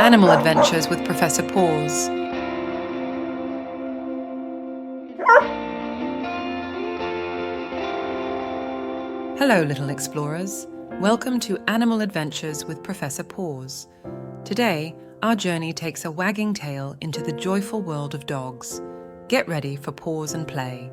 Animal Adventures with Professor Paws. Hello, little explorers. Welcome to Animal Adventures with Professor Paws. Today, our journey takes a wagging tail into the joyful world of dogs. Get ready for pause and play.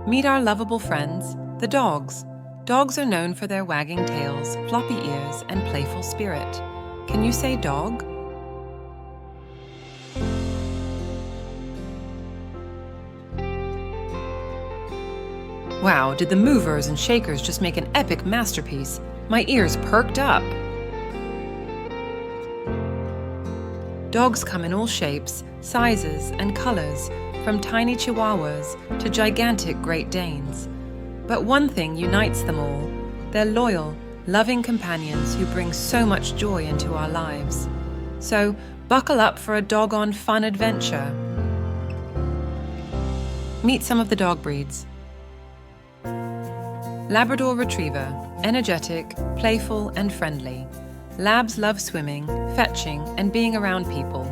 Meet our lovable friends, the dogs. Dogs are known for their wagging tails, floppy ears, and playful spirit. Can you say dog? Wow, did the movers and shakers just make an epic masterpiece? My ears perked up. Dogs come in all shapes, sizes, and colors, from tiny chihuahuas to gigantic Great Danes. But one thing unites them all: they're loyal, loving companions who bring so much joy into our lives. So, buckle up for a doggone fun adventure. Meet some of the dog breeds. Labrador Retriever, energetic, playful, and friendly. Labs love swimming, fetching, and being around people.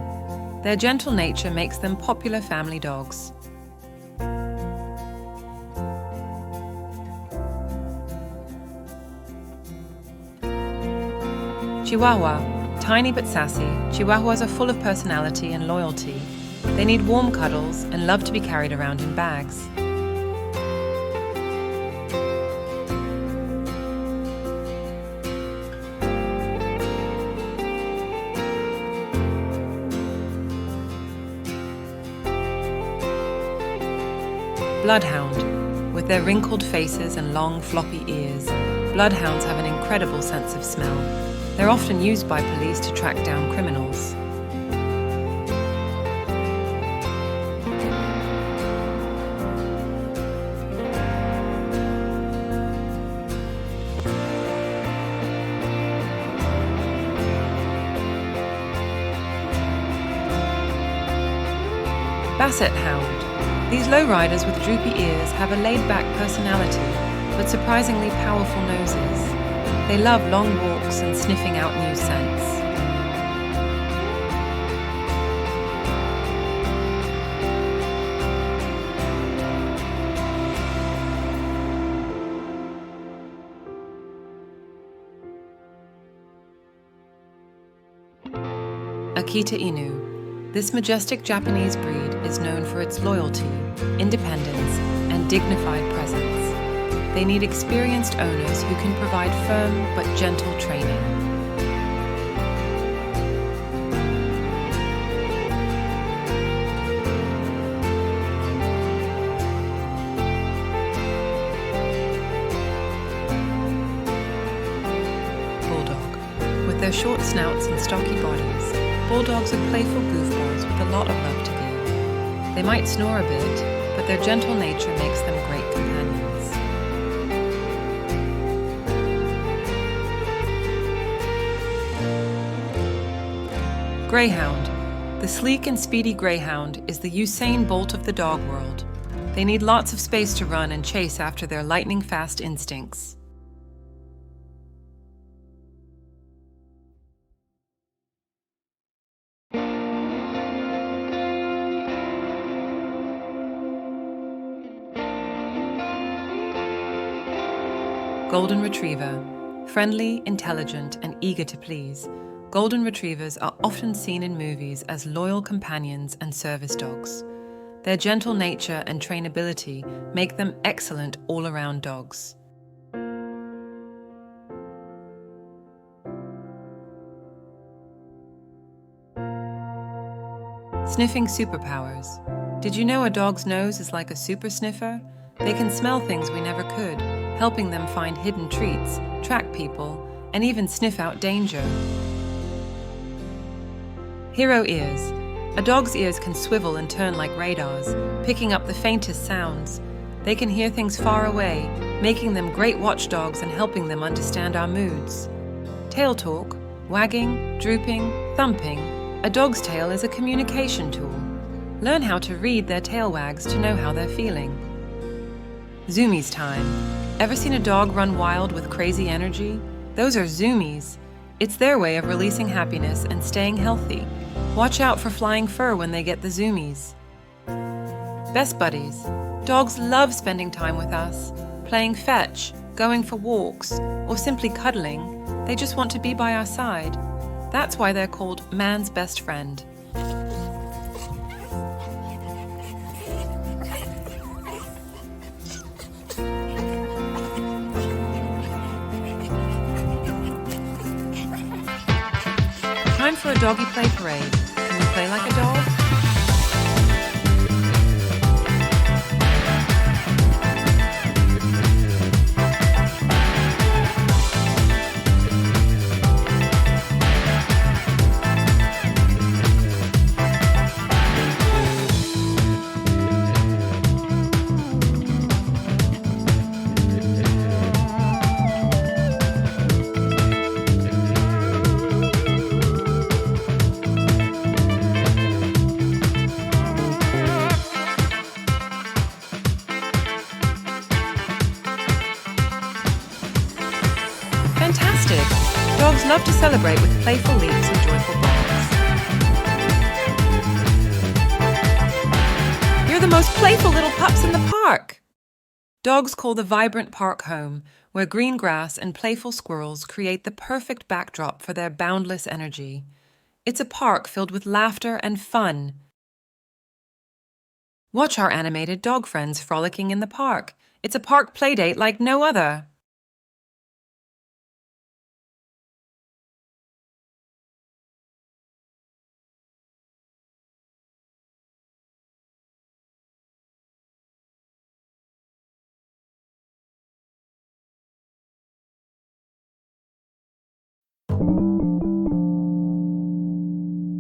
Their gentle nature makes them popular family dogs. Chihuahua, tiny but sassy, Chihuahuas are full of personality and loyalty. They need warm cuddles and love to be carried around in bags. Bloodhound. With their wrinkled faces and long floppy ears, bloodhounds have an incredible sense of smell. They're often used by police to track down criminals. Basset Hound. These lowriders with droopy ears have a laid-back personality, but surprisingly powerful noses. They love long walks and sniffing out new scents. Akita Inu. This majestic Japanese breed is known for its loyalty, independence, and dignified presence. They need experienced owners who can provide firm but gentle training. Bulldog. With their short snouts and stocky bodies, bulldogs are playful goofballs with a lot of love to give. They might snore a bit, but their gentle nature makes them great companions. Greyhound. The sleek and speedy greyhound is the Usain Bolt of the dog world. They need lots of space to run and chase after their lightning-fast instincts. Golden Retriever. Friendly, intelligent, and eager to please, Golden Retrievers are often seen in movies as loyal companions and service dogs. Their gentle nature and trainability make them excellent all-around dogs. Sniffing superpowers. Did you know a dog's nose is like a super sniffer? They can smell things we never could, helping them find hidden treats, track people, and even sniff out danger. Hero ears. A dog's ears can swivel and turn like radars, picking up the faintest sounds. They can hear things far away, making them great watchdogs and helping them understand our moods. Tail talk. Wagging, drooping, thumping. A dog's tail is a communication tool. Learn how to read their tail wags to know how they're feeling. Zoomies time. Ever seen a dog run wild with crazy energy? Those are zoomies. It's their way of releasing happiness and staying healthy. Watch out for flying fur when they get the zoomies. Best buddies. Dogs love spending time with us, playing fetch, going for walks, or simply cuddling. They just want to be by our side. That's why they're called man's best friend. Time for a doggy play parade. Can you play like a dog? Fantastic! Dogs love to celebrate with playful leaps and joyful barks. You're the most playful little pups in the park! Dogs call the vibrant park home, where green grass and playful squirrels create the perfect backdrop for their boundless energy. It's a park filled with laughter and fun. Watch our animated dog friends frolicking in the park. It's a park playdate like no other.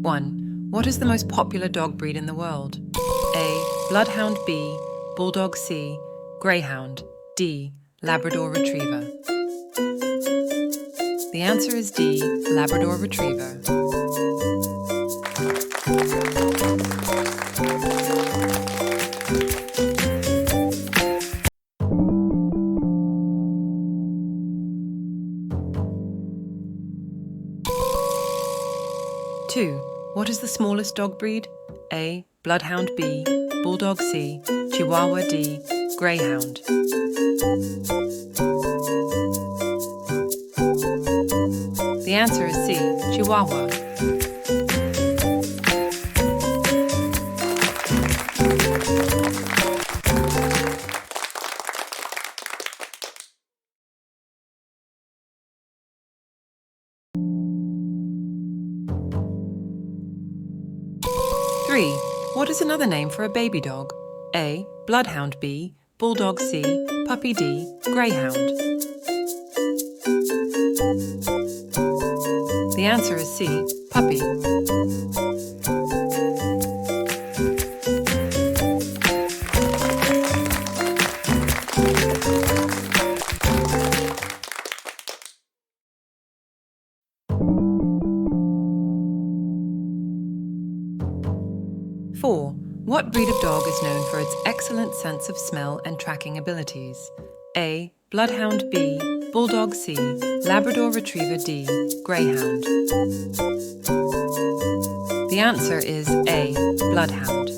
One. What is the most popular dog breed in the world? A. Bloodhound. B. Bulldog. C. Greyhound. D. Labrador Retriever. The answer is D. Labrador Retriever. Two. What is the smallest dog breed? A. Bloodhound. B. Bulldog. C. Chihuahua. D. Greyhound. The answer is C. Chihuahua. Three. What is another name for a baby dog? A. Bloodhound. B. Bulldog. C. Puppy. D. Greyhound. The answer is C. Puppy. Four. What breed of dog is known for its excellent sense of smell and tracking abilities? A. Bloodhound. B. Bulldog. C. Labrador Retriever. D. Greyhound. The answer is A. Bloodhound.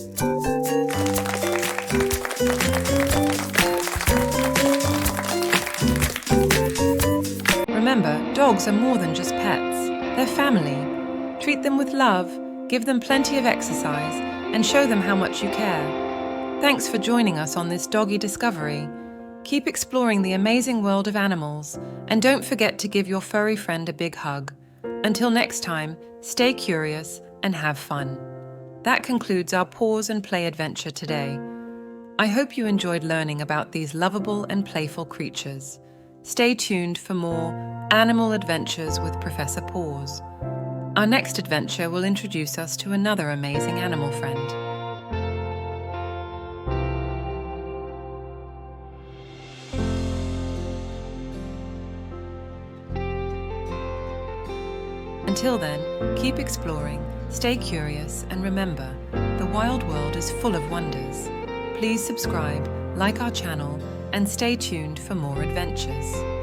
Remember, dogs are more than just pets. They're family. Treat them with love, give them plenty of exercise, and show them how much you care. Thanks for joining us on this doggy discovery. Keep exploring the amazing world of animals, and don't forget to give your furry friend a big hug. Until next time, stay curious and have fun. That concludes our pause and play adventure today. I hope you enjoyed learning about these lovable and playful creatures. Stay tuned for more animal adventures with Professor Paws. Our next adventure will introduce us to another amazing animal friend. Until then, keep exploring, stay curious, and remember, The wild world is full of wonders. Please subscribe, like our channel, and stay tuned for more adventures.